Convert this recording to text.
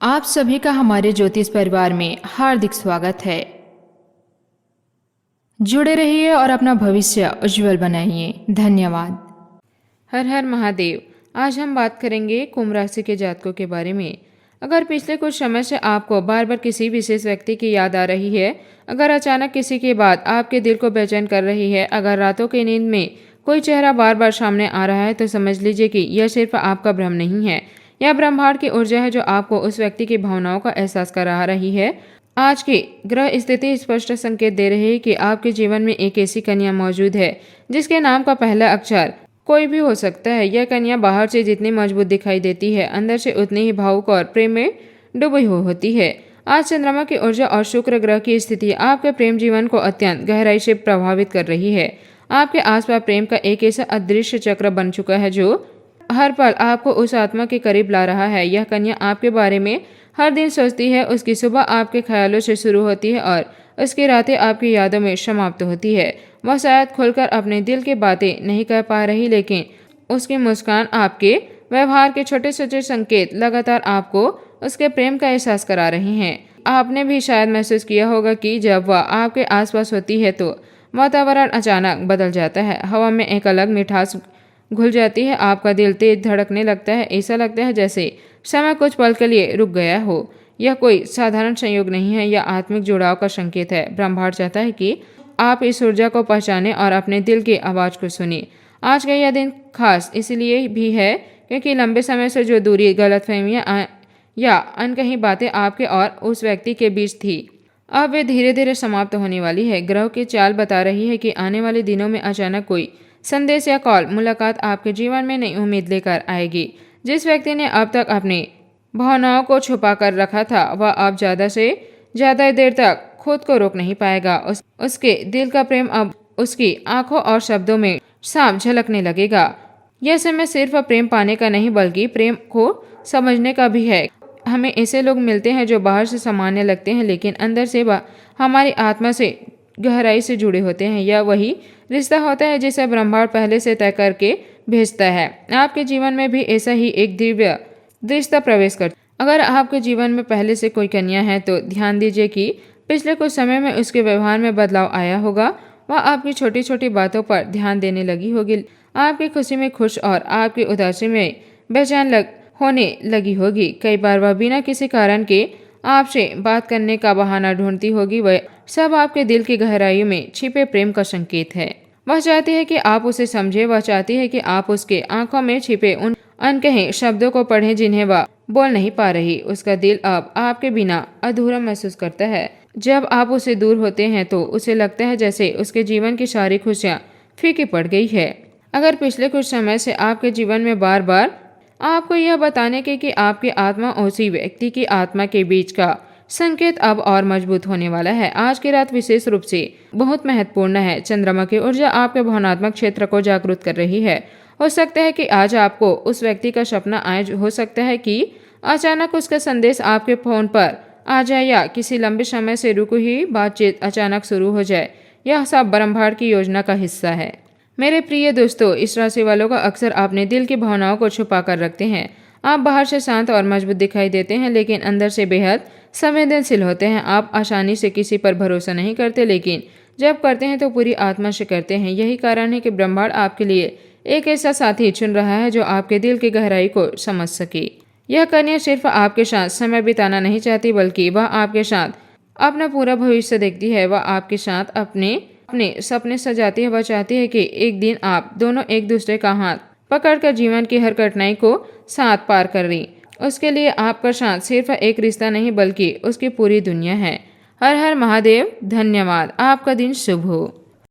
आप सभी का हमारे ज्योतिष परिवार में हार्दिक स्वागत है। जुड़े रहिए और अपना भविष्य उज्जवल बनाइए। धन्यवाद। हर हर महादेव। आज हम बात करेंगे कुंभ राशि के जातकों के बारे में। अगर पिछले कुछ समय से आपको बार बार किसी विशेष व्यक्ति की याद आ रही है, अगर अचानक किसी की बात आपके दिल को बेचैन कर रही है, अगर रातों की नींद में कोई चेहरा बार बार सामने आ रहा है, तो समझ लीजिए कि यह सिर्फ आपका भ्रम नहीं है। यह ब्रह्मांड की ऊर्जा है जो आपको उस व्यक्ति की भावनाओं का एहसास करा रही है। आज की ग्रह स्थिति स्पष्ट संकेत दे रही है कि आपके जीवन में एक ऐसी कन्या मौजूद है जिसके नाम का पहला अक्षर कोई भी हो सकता है। यह कन्या बाहर से जितनी मजबूत दिखाई देती है, अंदर से उतनी ही भावुक और प्रेम में डूबी हुई होती है। आज चंद्रमा की ऊर्जा और शुक्र ग्रह की स्थिति आपके प्रेम जीवन को अत्यंत गहराई से प्रभावित कर रही है। आपके आसपास प्रेम का एक ऐसा अदृश्य चक्र बन चुका है जो हर पल आपको उस आत्मा के करीब ला रहा है। यह कन्या आपके बारे में हर दिन सोचती है। उसकी सुबह आपके ख्यालों से शुरू होती है और उसकी रातें आपकी यादों में समाप्त होती है। वह शायद खुलकर अपने दिल की बातें नहीं कह पा रही, लेकिन उसकी मुस्कान, आपके व्यवहार के छोटे छोटे संकेत लगातार आपको उसके प्रेम का एहसास करा रहे हैं। आपने भी शायद महसूस किया होगा कि जब वह आपके आसपास होती है तो वातावरण अचानक बदल जाता है। हवा में एक अलग मिठास घुल जाती है। आपका दिल तेज धड़कने लगता है। ऐसा लगता है जैसे समय कुछ पल के लिए रुक गया हो। यह कोई साधारण संयोग नहीं है, यह आत्मिक जुड़ाव का संकेत है। ब्रह्मांड चाहता है कि आप इस ऊर्जा को पहचानें और अपने दिल की आवाज़ को सुनिए। आज का यह दिन खास इसलिए भी है क्योंकि लंबे समय से जो दूरी, गलतफहमियां या अनकही बातें आपके और उस व्यक्ति के बीच थी, अब वे धीरे धीरे समाप्त होने वाली है। ग्रह की चाल बता रही है कि आने वाले दिनों में अचानक कोई संदेश या कॉल, मुलाकात आपके जीवन में नई उम्मीद लेकर आएगी। जिस व्यक्ति ने अब तक अपनी भावनाओं को छुपा कर रखा था, वह अब ज़्यादा से ज़्यादा देर तक खुद को रोक नहीं पाएगा। उसके दिल का प्रेम अब उसकी आंखों और शब्दों में साफ झलकने लगेगा। यह समय सिर्फ प्रेम पाने का नहीं बल्कि प्रेम को समझने का भी है। हमें ऐसे लोग मिलते हैं जो बाहर से सामान्य लगते हैं, लेकिन अंदर से वह हमारी आत्मा से गहराई से जुड़े होते हैं। यह वही रिश्ता होता है जिसे ब्रह्मांड पहले से तय करके भेजता है। आपके जीवन में भी ऐसा ही एक दिव्य रिश्ता प्रवेश कर। अगर आपके जीवन में पहले से कोई कन्या है तो ध्यान दीजिए कि पिछले कुछ समय में उसके व्यवहार में बदलाव आया होगा। वह आपकी छोटी छोटी बातों पर ध्यान देने लगी होगी, आपकी खुशी में खुश और आपकी उदासी में बेचैन होने लगी होगी। कई बार वह बिना किसी कारण के आपसे बात करने का बहाना ढूंढती होगी। वह सब आपके दिल की गहराइयों में छिपे प्रेम का संकेत है। वह चाहती है कि आप उसे समझे। वह चाहती है कि आप उसके आंखों में छिपे उन अनकहे शब्दों को पढ़ें जिन्हें वह बोल नहीं पा रही। उसका दिल अब आपके बिना अधूरा महसूस करता है। जब आप उससे दूर होते हैं तो उसे लगता है जैसे उसके जीवन की सारी खुशियां फीकी पड़ गई है। अगर पिछले कुछ समय से आपके जीवन में बार बार आपको यह बताने के कि आपकी आत्मा उसी व्यक्ति की आत्मा के बीच का संकेत अब और मजबूत होने वाला है। आज की रात विशेष रूप से बहुत महत्वपूर्ण है। चंद्रमा की ऊर्जा आपके भावनात्मक क्षेत्र को जागरूक कर रही है। हो सकता है कि आज आपको उस व्यक्ति का सपना आए, हो सकता है कि अचानक उसका संदेश आपके फोन पर आ जाए या किसी लंबे समय से रुकी हुई बातचीत अचानक शुरू हो जाए। यह सब ब्रह्मांड की योजना का हिस्सा है। मेरे प्रिय दोस्तों, इस राशि वालों का अक्सर अपने दिल की भावनाओं को छुपा कर रखते हैं। आप बाहर से शांत और मजबूत दिखाई देते हैं, लेकिन अंदर से बेहद संवेदनशील होते हैं। आप आसानी से किसी पर भरोसा नहीं करते, लेकिन जब करते हैं तो पूरी आत्मा से करते हैं। यही कारण है कि ब्रह्मांड आपके लिए एक ऐसा साथी चुन रहा है जो आपके दिल की गहराई को समझ सके। यह कन्या सिर्फ आपके साथ समय बिताना नहीं चाहती, बल्कि वह आपके साथ अपना पूरा भविष्य देखती है। वह आपके साथ अपने सपने सजाती है। वह चाहती है कि एक दिन आप दोनों एक दूसरे का हाथ पकड़कर जीवन की हर कठिनाई को साथ पार कर रही। उसके लिए आपका साथ सिर्फ एक रिश्ता नहीं बल्कि उसकी पूरी दुनिया है। हर हर महादेव। धन्यवाद। आपका दिन शुभ हो।